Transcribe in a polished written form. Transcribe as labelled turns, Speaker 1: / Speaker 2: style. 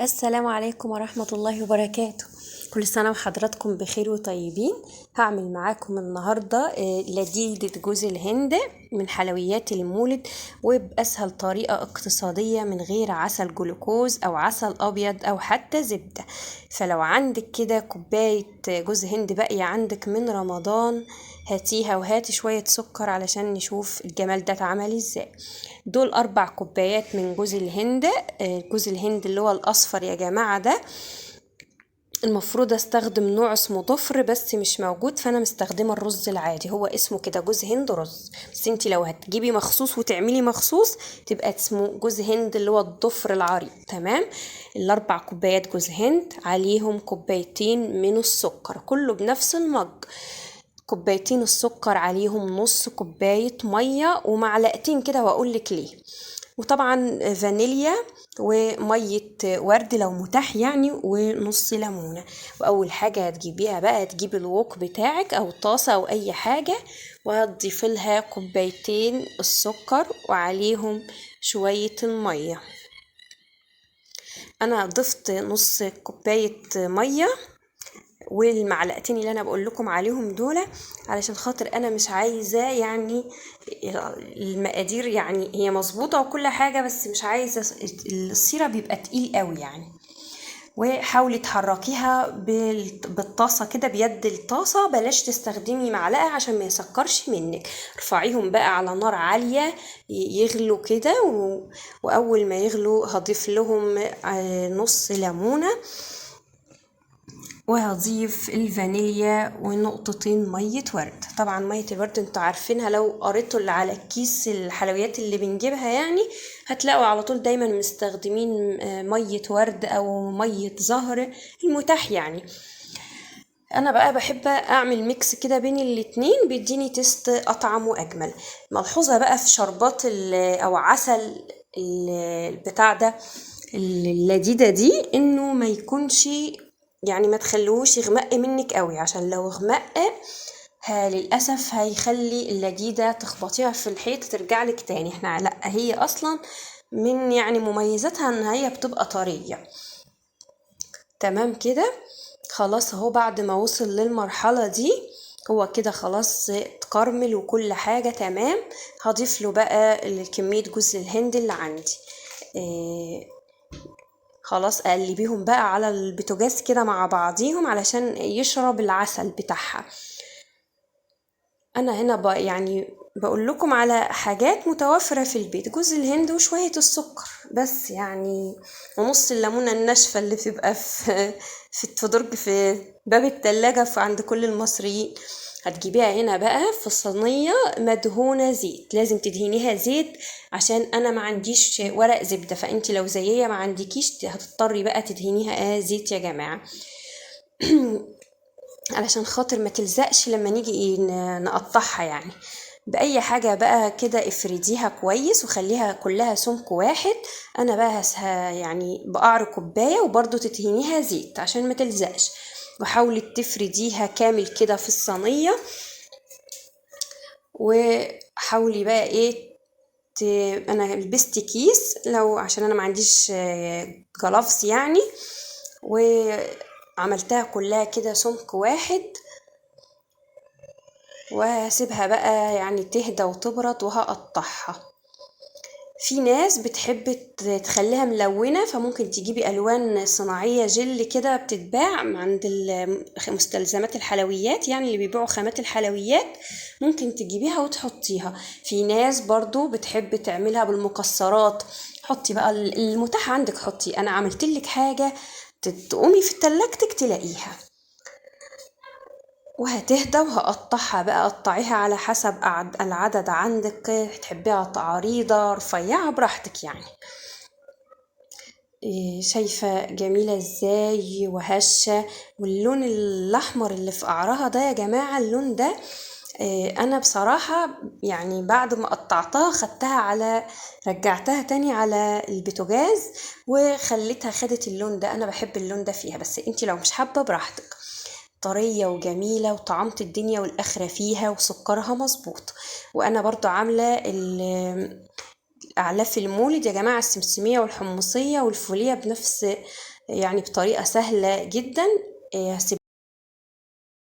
Speaker 1: السلام عليكم ورحمة الله وبركاته. كل سنة وحضراتكم بخير وطيبين. هعمل معاكم النهاردة لذيذة جوز الهند من حلويات المولد، وبأسهل طريقة اقتصادية من غير عسل جلوكوز أو عسل أبيض أو حتى زبدة. فلو عندك كده كوباية جوز هند باقية عندك من رمضان، هاتيها وهاتي شوية سكر علشان نشوف الجمال ده اتعمل ازاي. دول 4 كوبايات من جوز الهند. جوز الهند اللي هو الأصفر يا جماعة ده. المفروض استخدم نوع اسمه ضفر بس مش موجود، فانا مستخدمه الرز العادي، هو اسمه كده جوز هند رز. بس انتي لو هتجيبي مخصوص وتعملي مخصوص تبقى اسمه جوز هند اللي هو الضفر العريض. تمام. ال4 كوبايات جوز هند عليهم كوبايتين من السكر، كله بنفس المج. كوبايتين السكر عليهم نص كوباية مية ومعلقتين كده، وأقولك ليه. وطبعا فانيليا ومية ورد لو متاح يعني، ونص ليمونة. وأول حاجة هتجيبيها بقى، تجيبي الوok بتاعك أو طاسة أو أي حاجة، وهتضيفي لها كوبايتين السكر وعليهم شوية المية. أنا ضفت نص كوباية مية والمعلقتين اللي انا بقول لكم عليهم دول، علشان خاطر انا مش عايزه يعني المقادير، يعني هي مظبوطه وكل حاجه، بس مش عايزه السيره بيبقى تقيل قوي يعني. وحاولي تحركيها بالطاسه كده، بيد الطاسه، بلاش تستخدمي معلقه عشان ما يسكرش منك. ارفعيهم بقى على نار عاليه يغلوا كده واول ما يغلوا هضيف لهم نص ليمونه، وهضيف الفانيليا ونقطتين مية ورد. طبعا مية الورد انتوا عارفينها، لو قريتوا اللي على الكيس الحلويات اللي بنجيبها يعني هتلاقوا على طول دايما مستخدمين مية ورد او مية زهر، المتاح يعني. انا بقى بحب اعمل ميكس كده بين الاتنين، بيديني تيست اطعم واجمل. ملحوظة بقى في شربات او عسل البتاع ده، اللذيذة دي، انه ما يكونش يعني ما تخلوش يغمق منك قوي، عشان لو غمق للأسف هيخلي اللذيذة تخبطيها في الحيط ترجع لك تاني. احنا لا، هي اصلا من يعني مميزاتها ان هي بتبقى طرية. تمام كده. خلاص اهو بعد ما وصل للمرحلة دي، هو كده خلاص اتكرمل وكل حاجة تمام. هضيف له بقى كمية جوز الهند اللي عندي. خلاص اقلبيهم بقى على البوتاجاز كده مع بعضيهم علشان يشرب العسل بتاعها. انا هنا بقى يعني بقول لكم على حاجات متوفرة في البيت، جوز الهند وشوية السكر بس يعني، ونص الليمونة الناشفة اللي بتبقى في درج في باب التلاجة عند كل المصريين. هتجيبيها هنا بقى في صينية مدهونة زيت، لازم تدهنيها زيت عشان انا ما عنديش ورق زبدة، فانت لو زيي ما عندكيش هتضطري بقى تدهنيها زيت يا جماعة. علشان خاطر ما تلزقش لما نيجي نقطعها يعني. بأي حاجة بقى كده افرديها كويس وخليها كلها سمك واحد. انا بقى يعني بقعر كوباية وبرضو تدهنيها زيت عشان ما تلزقش، وحاولي تفرديها كامل كده في الصينية. وحاولي بقى ايه انا لبست كيس لو عشان انا ما عنديش جلافز يعني، وعملتها كلها كده سمك واحد، وهسيبها بقى يعني تهدى وتبرد وهقطعها. في ناس بتحب تخليها ملونة، فممكن تجيبي ألوان صناعية جل كده بتتباع عند مستلزمات الحلويات، يعني اللي بيبيعوا خامات الحلويات، ممكن تجيبيها وتحطيها. في ناس برضو بتحب تعملها بالمكسرات، حطي بقى المتاح عندك حطي. أنا عملتلك حاجة تقومي في تلاجتك تلاقيها. وهتهدى وهقطعها بقى، قطعيها على حسب العدد عندك، تحبيها عريضة رفيعة براحتك يعني. شايفة جميلة ازاي وهشة، واللون الأحمر اللي في قعرها ده يا جماعة، اللون ده انا بصراحة يعني بعد ما قطعتها خدتها على رجعتها تاني على البوتاجاز وخليتها خدت اللون ده. انا بحب اللون ده فيها، بس انتي لو مش حابة براحتك. طرية وجميلة وطعمت الدنيا والآخرة فيها، وسكرها مظبوط. وأنا برضو عاملة أعلاف المولد يا جماعة، السمسمية والحمصية والفولية بنفس يعني بطريقة سهلة جدا. هسيب